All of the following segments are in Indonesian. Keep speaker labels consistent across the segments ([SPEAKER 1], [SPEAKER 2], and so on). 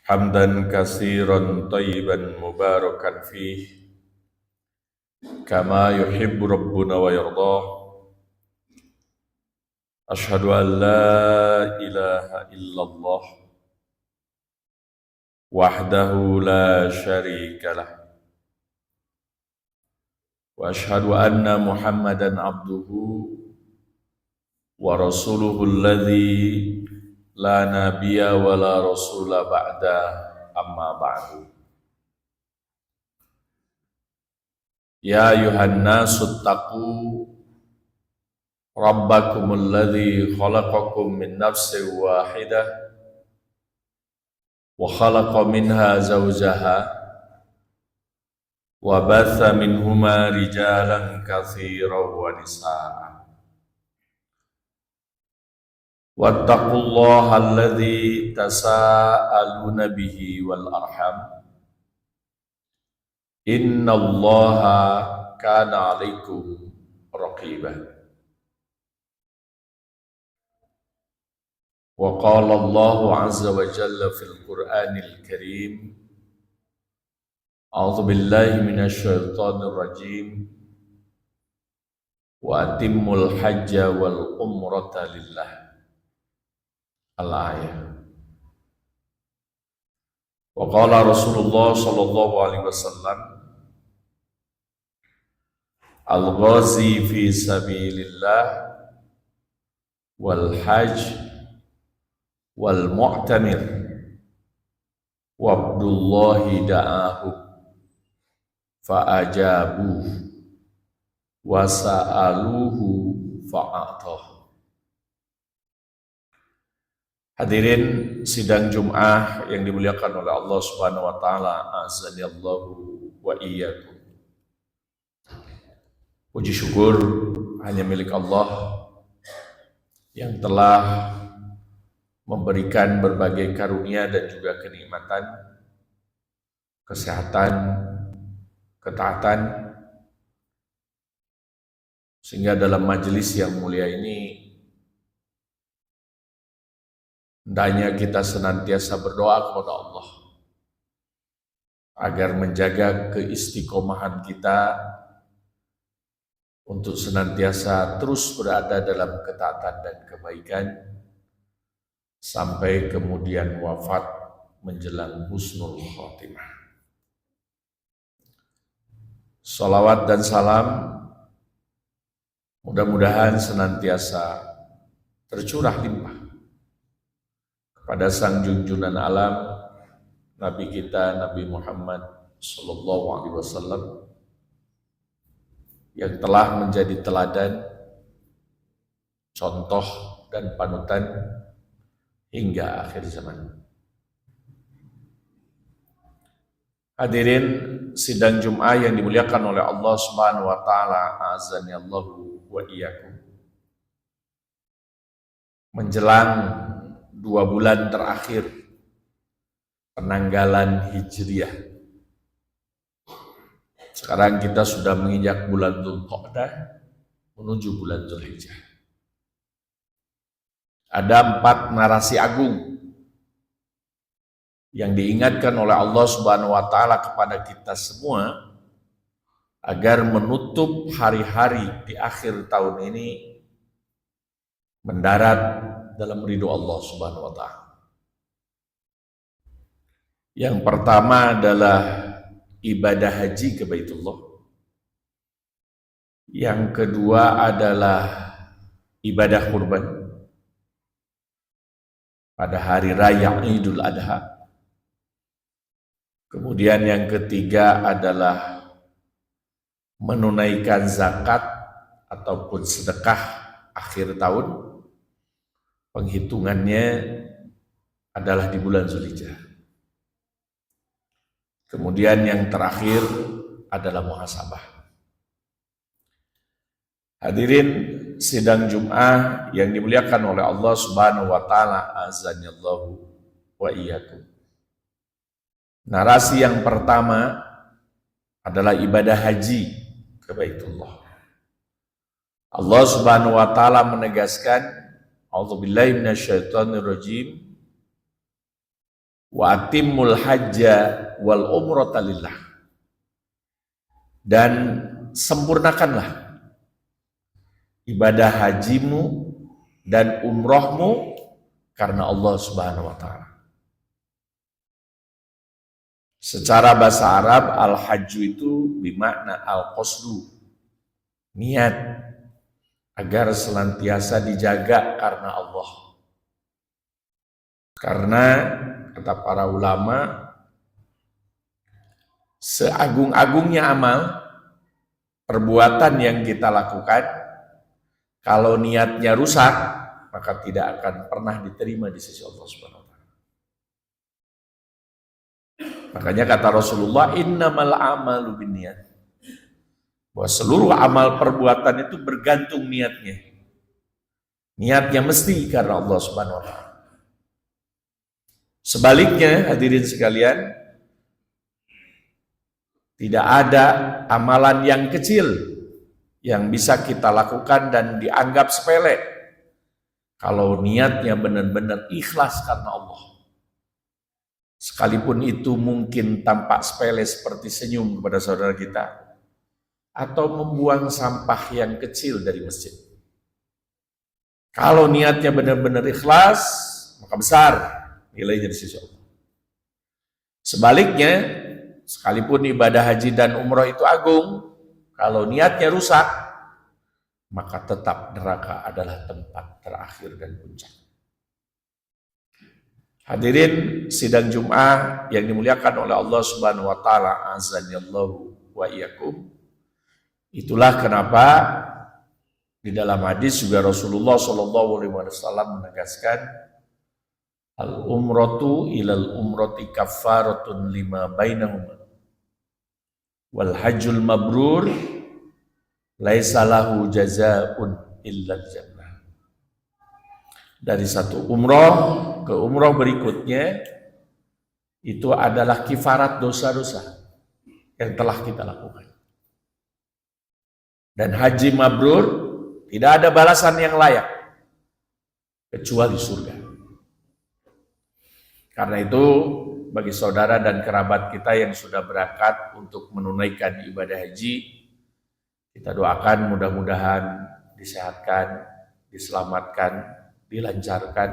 [SPEAKER 1] حمدا كثيرا طيبا مباركا فيه كما يحب ربنا ويرضاه. أشهد أن لا إله إلا الله وحده لا شريك له، وأشهد أن محمدا عبده ورسوله الذي لا نبي ولا رسول بعده، أما بعد. يا أيها الناس اتقوا ربكم الذي خلقكم من نفس واحدة وخلق منها زوجها وبث منهما رجالا كثيرا ونساء، واتقوا الله الذي تساءلون به والأرحام إن الله كان عليكم رقيبا. وقال الله عز وجل في القرآن الكريم: أعوذ بالله من الشيطان الرجيم، وأتموا الحج والعمرة لله. Al-ayah. Wa qala Rasulullah sallallahu alaihi wasallam: Al-ghazi fi sabilillah wal hajj wal mu'tamir wa abdullahi da'ahu fa'ajabuh wa sa'aluhu fa'atah. Hadirin sidang Jum'ah yang dimuliakan oleh Allah Subhanahu wa taala, azanillahu wa iyyakum. Puji syukur hanya milik Allah yang telah memberikan berbagai karunia dan juga kenikmatan, kesehatan, ketaatan, sehingga dalam majelis yang mulia ini hendaknya kita senantiasa berdoa kepada Allah agar menjaga keistiqomahan kita untuk senantiasa terus berada dalam ketaatan dan kebaikan sampai kemudian wafat menjelang husnul khotimah. Salawat dan salam mudah-mudahan senantiasa tercurah limpah kepada sang junjungan alam, Nabi kita Nabi Muhammad sallallahu alaihi wasallam yang telah menjadi teladan, contoh dan panutan hingga akhir zaman. Hadirin sidang Jum'ah yang dimuliakan oleh Allah Subhanahu wa taala, azanillahu wa iyyakum. Menjelang 2 bulan terakhir penanggalan Hijriah. Sekarang kita sudah menginjak bulan Dzulqa'dah menuju bulan Dzulhijjah. Ada 4 narasi agung yang diingatkan oleh Allah Subhanahu wa taala kepada kita semua agar menutup hari-hari di akhir tahun ini mendarat dalam ridho Allah Subhanahu wa taala. Yang pertama adalah ibadah haji ke Baitullah. Yang kedua adalah ibadah kurban pada hari raya Idul Adha. Kemudian yang ketiga adalah menunaikan zakat ataupun sedekah akhir tahun. Penghitungannya adalah di bulan Dzulhijjah. Kemudian yang terakhir adalah muhasabah. Hadirin sidang Jum'ah yang dimuliakan oleh Allah Subhanahu wa taala, azanillahu wa iyyakum. Narasi yang pertama adalah ibadah haji ke Baitullah. Allah Subhanahu wa taala menegaskan, A'udzubillahi minasyaitonirrajim, wa atimmul hajja wal umrata lillah, dan sempurnakanlah ibadah hajimu dan umrohmu karena Allah Subhanahu wa taala. Secara bahasa Arab, al-hajju itu bermakna al-qasdu, niat agar senantiasa dijaga karena Allah. Karena kata para ulama, seagung-agungnya amal, perbuatan yang kita lakukan, kalau niatnya rusak, maka tidak akan pernah diterima di sisi Allah Subhanahu wa taala. Makanya kata Rasulullah, innamal a'malu binniyat. Bahwa seluruh amal perbuatan itu bergantung niatnya. Niatnya mesti karena Allah Subhanahu wa taala. Sebaliknya, hadirin sekalian, tidak ada amalan yang kecil yang bisa kita lakukan dan dianggap sepele kalau niatnya benar-benar ikhlas karena Allah. Sekalipun itu mungkin tampak sepele seperti senyum kepada saudara kita, atau membuang sampah yang kecil dari masjid. Kalau niatnya benar-benar ikhlas, maka besar nilainya di sisi Allah. Sebaliknya, sekalipun ibadah haji dan umroh itu agung, kalau niatnya rusak, maka tetap neraka adalah tempat terakhir dan puncak. Hadirin sidang Jum'ah yang dimuliakan oleh Allah Subhanahu wa taala, azanillahu wa iyyakum. Itulah kenapa di dalam hadis juga Rasulullah sallallahu alaihi wasallam menegaskan, al umratu ilal umrati kaffaratun lima bainahuma wal hajjul mabrur laisa lahu jazaa'un illa jannah. Dari satu umroh ke umroh berikutnya itu adalah kifarat dosa-dosa yang telah kita lakukan. Dan haji mabrur tidak ada balasan yang layak kecuali surga. Karena itu bagi saudara dan kerabat kita yang sudah berangkat untuk menunaikan ibadah haji, kita doakan mudah-mudahan disehatkan, diselamatkan, dilancarkan,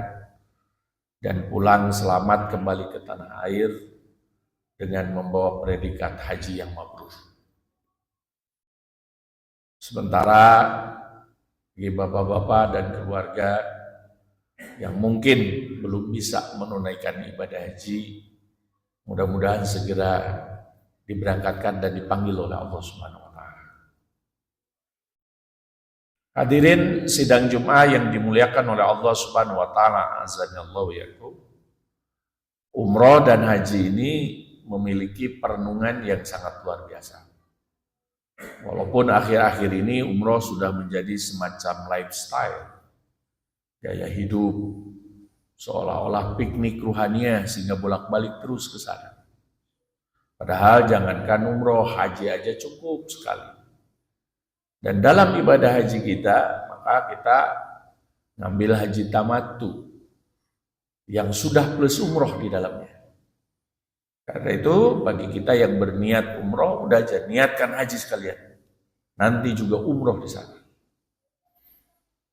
[SPEAKER 1] dan pulang selamat kembali ke tanah air dengan membawa predikat haji yang mabrur. Sementara bagi bapak-bapak dan keluarga yang mungkin belum bisa menunaikan ibadah haji, mudah-mudahan segera diberangkatkan dan dipanggil oleh Allah Subhanahu wa taala. Hadirin sidang Jum'ah yang dimuliakan oleh Allah Subhanahu wa taala, azanallahu yakum. Umroh dan haji ini memiliki perenungan yang sangat luar biasa. Walaupun akhir-akhir ini umroh sudah menjadi semacam lifestyle, gaya hidup, seolah-olah piknik ruhaniah sehingga bolak-balik terus ke sana. Padahal jangankan umroh, haji aja cukup sekali. Dan dalam ibadah haji kita, maka kita ngambil haji tamattu yang sudah plus umroh di dalamnya. Karena itu bagi kita yang berniat umroh, udah aja niatkan haji sekalian. Nanti juga umroh di sana.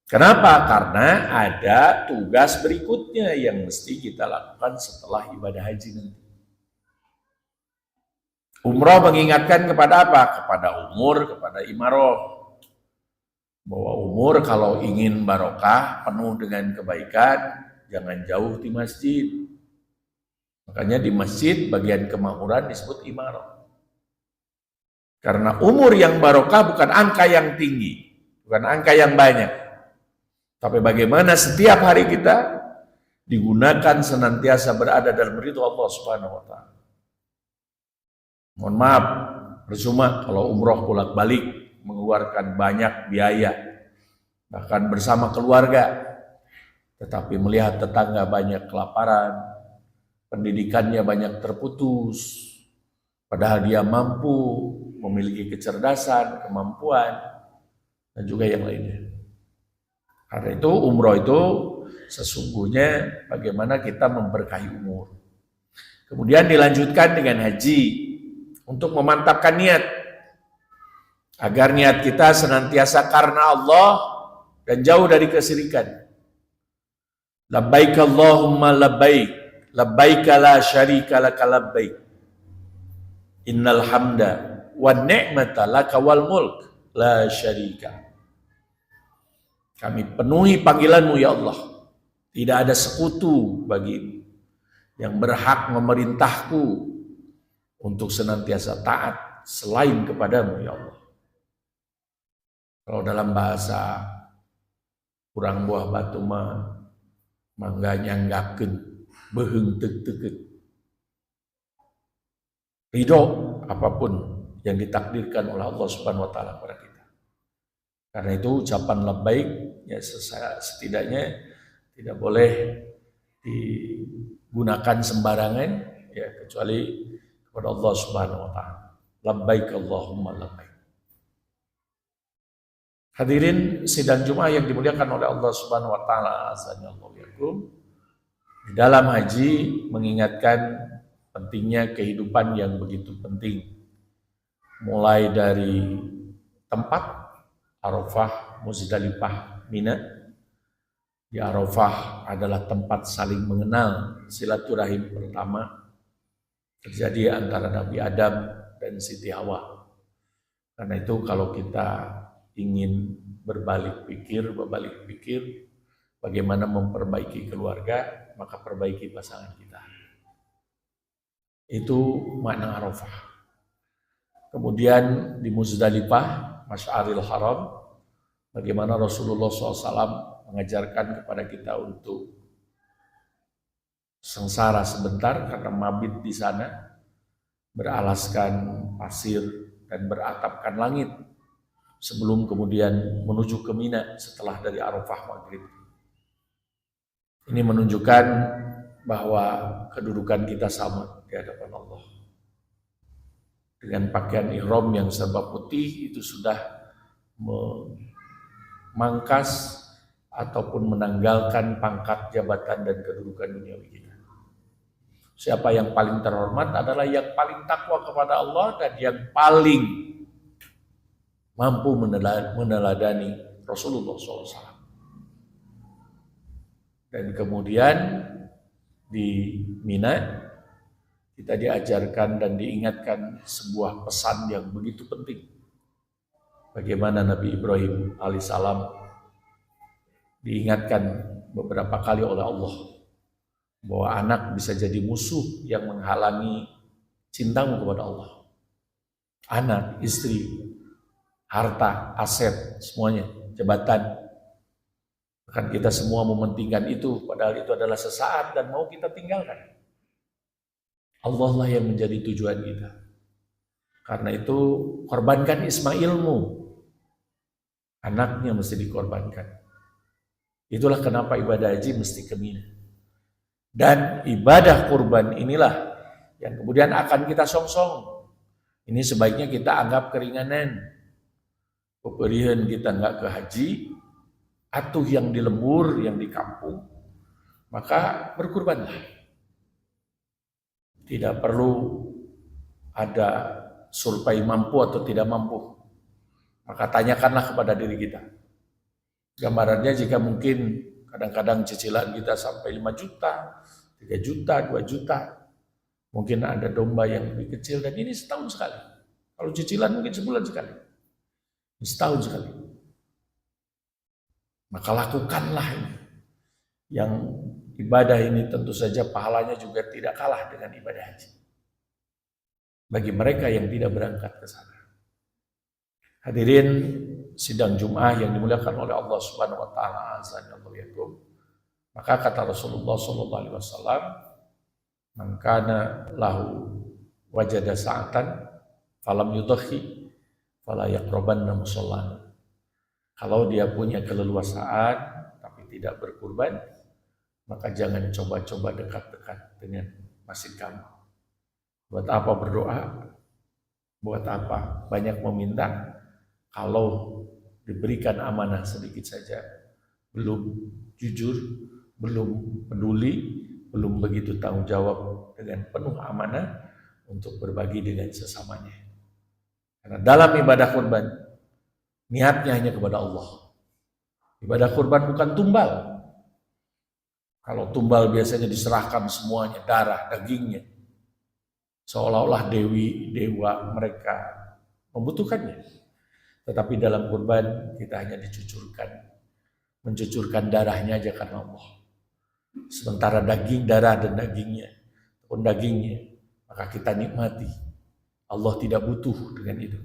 [SPEAKER 1] Kenapa? Karena ada tugas berikutnya yang mesti kita lakukan setelah ibadah haji nanti. Umroh mengingatkan kepada apa? Kepada umur, kepada imaroh. Bahwa umur kalau ingin barokah, penuh dengan kebaikan, jangan jauh di masjid. Makanya di masjid bagian kemakmuran disebut imaroh. Karena umur yang barokah bukan angka yang tinggi, bukan angka yang banyak. Tapi bagaimana setiap hari kita digunakan senantiasa berada dalam ridho Allah Subhanahu wa taala. Mohon maaf, percuma kalau umroh bolak-balik mengeluarkan banyak biaya, bahkan bersama keluarga, tetapi melihat tetangga banyak kelaparan, pendidikannya banyak terputus, padahal dia mampu, memiliki kecerdasan, kemampuan, dan juga yang lainnya. Karena itu umroh itu sesungguhnya bagaimana kita memberkahi umur. Kemudian dilanjutkan dengan haji untuk memantapkan niat agar niat kita senantiasa karena Allah dan jauh dari kesyirikan. Labbaik Allahumma labbaik, labbaik la syarika laka labbaik, innal hamda wan ni'mata laka wal mulk la syarika. Kami penuhi panggilanmu ya Allah, tidak ada sekutu bagimu yang berhak memerintahku untuk senantiasa taat selain kepadamu ya Allah. Kalau dalam bahasa kurang buah batu mah mangga nyanggakeun beheung teuk-teukeut. Ridho apapun yang ditakdirkan oleh Allah Subhanahu wa taala kepada kita. Karena itu ucapan labbaik ya setidaknya tidak boleh digunakan sembarangan ya kecuali kepada Allah Subhanahu wa taala. Labbaik Allahumma labbaik. Hadirin sidang Jumat yang dimuliakan oleh Allah Subhanahu wa taala, azanallahu. Di dalam haji mengingatkan pentingnya kehidupan yang begitu penting. Mulai dari tempat Arafah, Muzdalifah, Mina. Di Arafah adalah tempat saling mengenal, silaturahim pertama terjadi antara Nabi Adam dan Siti Hawa. Karena itu kalau kita ingin berbalik pikir bagaimana memperbaiki keluarga, maka perbaiki pasangan kita. Itu makna Arafah. Kemudian di Muzdalifah, Masy'aril Haram, bagaimana Rasulullah SAW mengajarkan kepada kita untuk sengsara sebentar karena mabit di sana, beralaskan pasir dan beratapkan langit sebelum kemudian menuju ke Mina setelah dari Arafah maghrib. Ini menunjukkan bahwa kedudukan kita sama di hadapan Allah. Dengan pakaian ihram yang serba putih itu sudah memangkas ataupun menanggalkan pangkat jabatan dan kedudukan duniawi kita. Siapa yang paling terhormat adalah yang paling takwa kepada Allah dan yang paling mampu meneladani Rasulullah SAW. Dan kemudian di Mina kita diajarkan dan diingatkan sebuah pesan yang begitu penting. Bagaimana Nabi Ibrahim alaihissalam diingatkan beberapa kali oleh Allah bahwa anak bisa jadi musuh yang menghalangi cintamu kepada Allah. Anak, istri, harta, aset, semuanya, jabatan. Bahkan kita semua mementingkan itu, padahal itu adalah sesaat dan mau kita tinggalkan. Allah lah yang menjadi tujuan kita. Karena itu korbankan Ismailmu. Anaknya mesti dikorbankan. Itulah kenapa ibadah haji mesti ke Mina. Dan ibadah kurban inilah yang kemudian akan kita songsong. Ini sebaiknya kita anggap keringanan. Peperihan kita nggak ke haji, atuh yang di lembur, yang di kampung, maka berkurbanlah. Tidak perlu ada survei mampu atau tidak mampu. Maka tanyakanlah kepada diri kita. Gambarannya jika mungkin kadang-kadang cicilan kita sampai 5 juta, 3 juta, 2 juta. Mungkin ada domba yang lebih kecil dan ini setahun sekali. Kalau cicilan mungkin sebulan sekali. Setahun sekali. Maka lakukanlah ini. Yang ibadah ini tentu saja pahalanya juga tidak kalah dengan ibadah haji. Bagi mereka yang tidak berangkat ke sana. Hadirin sidang Jum'ah yang dimuliakan oleh Allah Subhanahu wa taala, azanallahu. Maka kata Rasulullah sallallahu alaihi wasallam, "Man kana lahu wajada sa'atan falam yudhi fala yaqrabanna musallana." Kalau dia punya keleluasaan tapi tidak berkurban, maka jangan coba-coba dekat-dekat dengan masjid kamu. Buat apa berdoa? Buat apa banyak meminta? Kalau diberikan amanah sedikit saja, belum jujur, belum peduli, belum begitu tanggung jawab dengan penuh amanah untuk berbagi dengan sesamanya. Karena dalam ibadah kurban, niatnya hanya kepada Allah. Ibadah kurban bukan tumbal. Kalau tumbal biasanya diserahkan semuanya, darah, dagingnya. Seolah-olah dewa mereka membutuhkannya. Tetapi dalam kurban kita hanya mencucurkan darahnya aja karena Allah. Sementara darah dan dagingnya, ataupun dagingnya, maka kita nikmati. Allah tidak butuh dengan itu.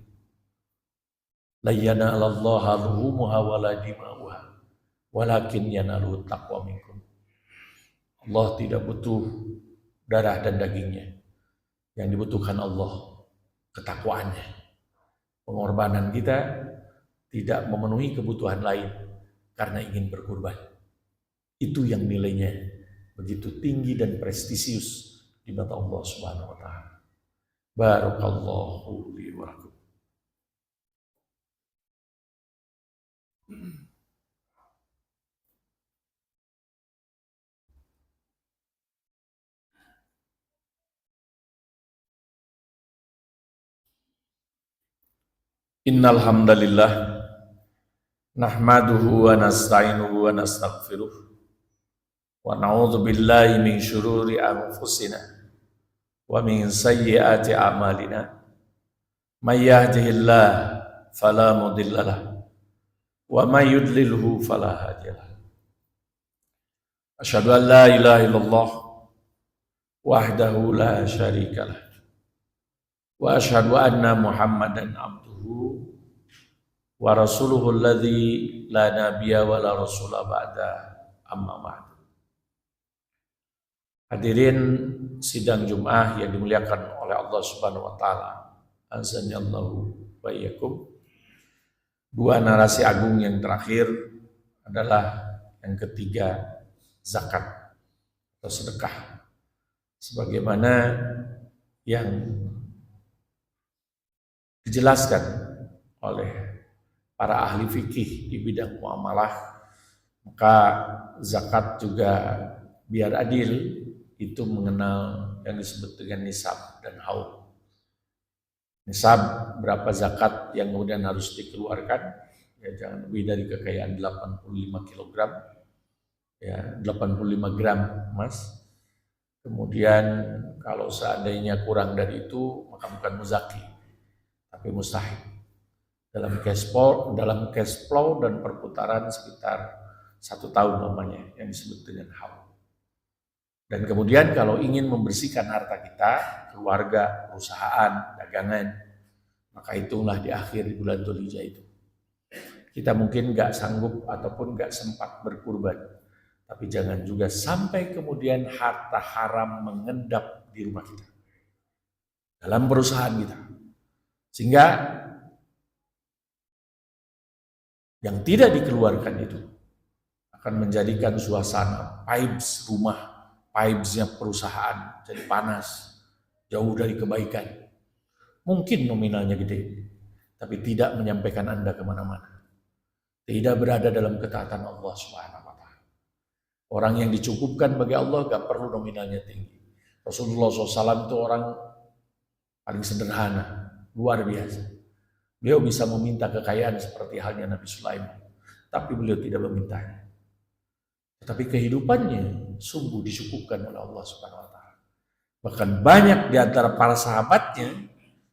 [SPEAKER 1] La yanalallaha luhumuha wala dima'uha, walakin yanaluhu taqwa minkum. Allah tidak butuh darah dan dagingnya. Yang dibutuhkan Allah ketakwaannya. Pengorbanan kita tidak memenuhi kebutuhan lain karena ingin berkurban. Itu yang nilainya begitu tinggi dan prestisius di mata Allah Subhanahu wa taala. Barakallahu li wa lakum. Innal hamdalillah nahmaduhu wa nasta'inuhu wa nastaghfiruh wa na'udzu billahi min syururi anfusina wa min sayyiati a'malina may yahdihillahu fala mudhillalah wa may yudlilhu fala hadiyalah. Asyhadu an la ilaha illallah wahdahu la syarikalah wa asyhadu anna Muhammadan abduhu wa rasuluhu alladzi la nabiyya wa la rasula ba'da, amma ba'd. Hadirin sidang Jumat yang dimuliakan oleh Allah Subhanahu wa taala. Azanillahu wa iyyakum. Dua narasi agung yang terakhir adalah yang ketiga, zakat atau sedekah. Sebagaimana yang dijelaskan oleh para ahli fikih di bidang muamalah, maka zakat juga biar adil itu mengenal yang disebut dengan nisab dan haul. Nisab berapa zakat yang kemudian harus dikeluarkan, ya jangan lebih dari kekayaan 85 kg, ya 85 gram emas. Kemudian kalau seandainya kurang dari itu maka bukan muzaki, tapi mustahil. Dalam cash flow dan perputaran sekitar 1 tahun namanya yang disebut dengan haul. Dan kemudian kalau ingin membersihkan harta kita, keluarga, perusahaan, dagangan, maka itulah di akhir bulan Dzulhijjah itu. Kita mungkin nggak sanggup ataupun nggak sempat berkurban, tapi jangan juga sampai kemudian harta haram mengendap di rumah kita, dalam perusahaan kita. Sehingga yang tidak dikeluarkan itu akan menjadikan suasana vibes rumah, vibes-nya perusahaan jadi panas, jauh dari kebaikan. Mungkin nominalnya gede, tapi tidak menyampaikan Anda kemana-mana. Tidak berada dalam ketaatan Allah Subhanahu wa taala. Orang yang dicukupkan bagi Allah gak perlu nominalnya tinggi. Rasulullah SAW itu orang paling sederhana, luar biasa. Beliau bisa meminta kekayaan seperti halnya Nabi Sulaiman, tapi beliau tidak memintanya. Tetapi kehidupannya sungguh dicukupkan oleh Allah Subhanahu wa taala. Bahkan banyak di antara para sahabatnya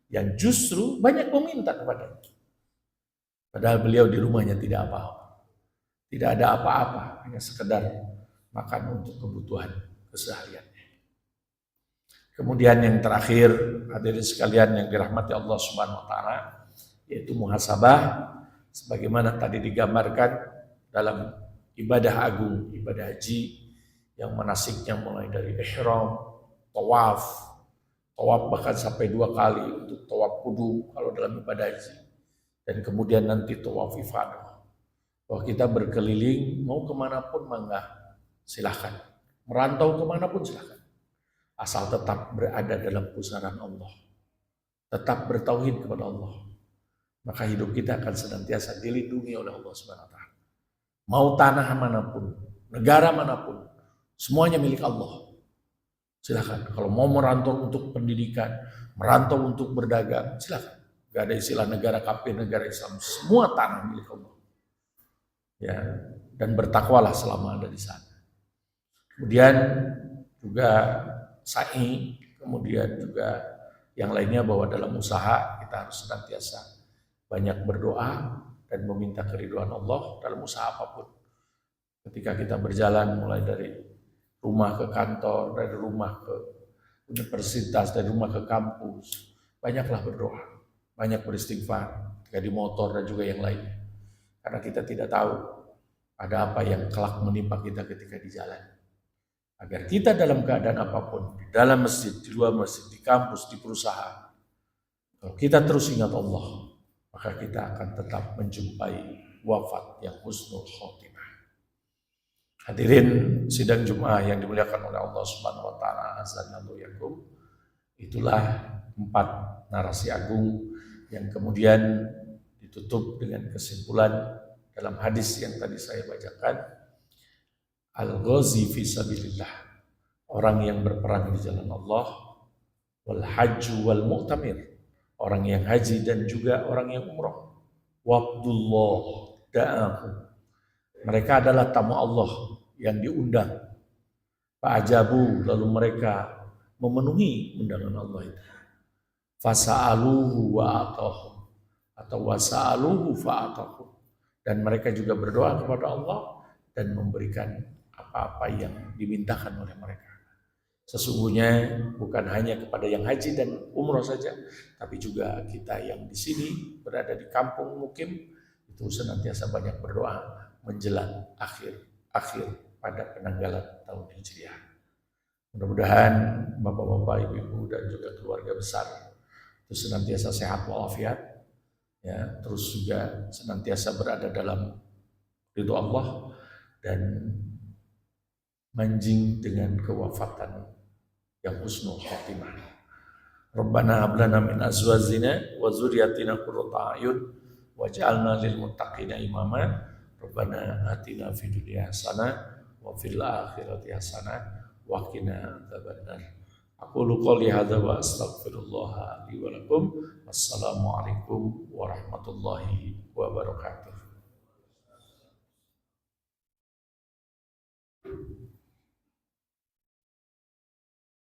[SPEAKER 1] yang justru banyak meminta kepadanya. Padahal beliau di rumahnya tidak apa-apa. Tidak ada apa-apa, hanya sekedar makan untuk kebutuhan kesehariannya. Kemudian yang terakhir, hadirin sekalian yang dirahmati Allah Subhanahu wa taala, yaitu muhasabah sebagaimana tadi digambarkan dalam ibadah agung, ibadah haji yang manasiknya mulai dari ihram, tawaf bahkan sampai 2 kali untuk tawaf kudum kalau dalam ibadah haji, dan kemudian nanti tawaf ifadah. Bahwa kita berkeliling mau kemanapun mangga silahkan, merantau kemanapun silahkan, asal tetap berada dalam pusaran Allah, tetap bertauhid kepada Allah, maka hidup kita akan senantiasa dilindungi oleh Allah Subhanahu wa taala. Mau tanah manapun, negara manapun, semuanya milik Allah. Silakan. Kalau mau merantau untuk pendidikan, merantau untuk berdagang, silakan. Gak ada istilah negara kafir, negara Islam. Semua tanah milik Allah. Ya, dan bertakwalah selama ada di sana. Kemudian juga sa'i, kemudian juga yang lainnya bahwa dalam usaha kita harus senantiasa banyak berdoa dan meminta keridhaan Allah dalam usaha apapun. Ketika kita berjalan mulai dari rumah ke kantor, dari rumah ke universitas, dari rumah ke kampus, banyaklah berdoa, banyak beristighfar, ketika di motor dan juga yang lainnya. Karena kita tidak tahu ada apa yang kelak menimpa kita ketika di jalan. Agar kita dalam keadaan apapun, di dalam masjid, di luar masjid, di kampus, di perusahaan, kalau kita terus ingat Allah, maka kita akan tetap menjumpai wafat yang husnul khotimah. Hadirin sidang Jumat yang dimuliakan oleh Allah Subhanahu wa taala, azanallahu yakum. Itulah 4 narasi agung yang kemudian ditutup dengan kesimpulan dalam hadis yang tadi saya bacakan. Al-ghazi fi sabilillah, orang yang berperang di jalan Allah, wal hajju wal mu'tamir, orang yang haji dan juga orang yang umrah. Wabdullah da'ahu, mereka adalah tamu Allah yang diundang. Fa'ajabu, lalu mereka memenuhi undangan Allah itu. Fasa'aluhu wa'atahu, atau wasa'aluhu fa'atahu, dan mereka juga berdoa kepada Allah dan memberikan apa-apa yang dimintakan oleh mereka. Sesungguhnya bukan hanya kepada yang haji dan umroh saja, tapi juga kita yang di sini berada di kampung mukim itu senantiasa banyak berdoa menjelang akhir pada penanggalan tahun Hijriah. Mudah-mudahan bapak-bapak, ibu-ibu dan juga keluarga besar itu senantiasa sehat walafiat, ya, terus juga senantiasa berada dalam ridho Allah dan manjing dengan kewafatan yang husnul khotimah. Rabbana hab lana min azwajina wa dzurriyyatina qurrata a'yun waj'alna lil muttaqina imama. Rabbana atina fid dunya hasanah wa fil akhirati hasanah wa qina adzabannar. Aqulu qouli hadza wa astaghfirullah li wa lakum. Wassalamu alaikum warahmatullahi wabarakatuh.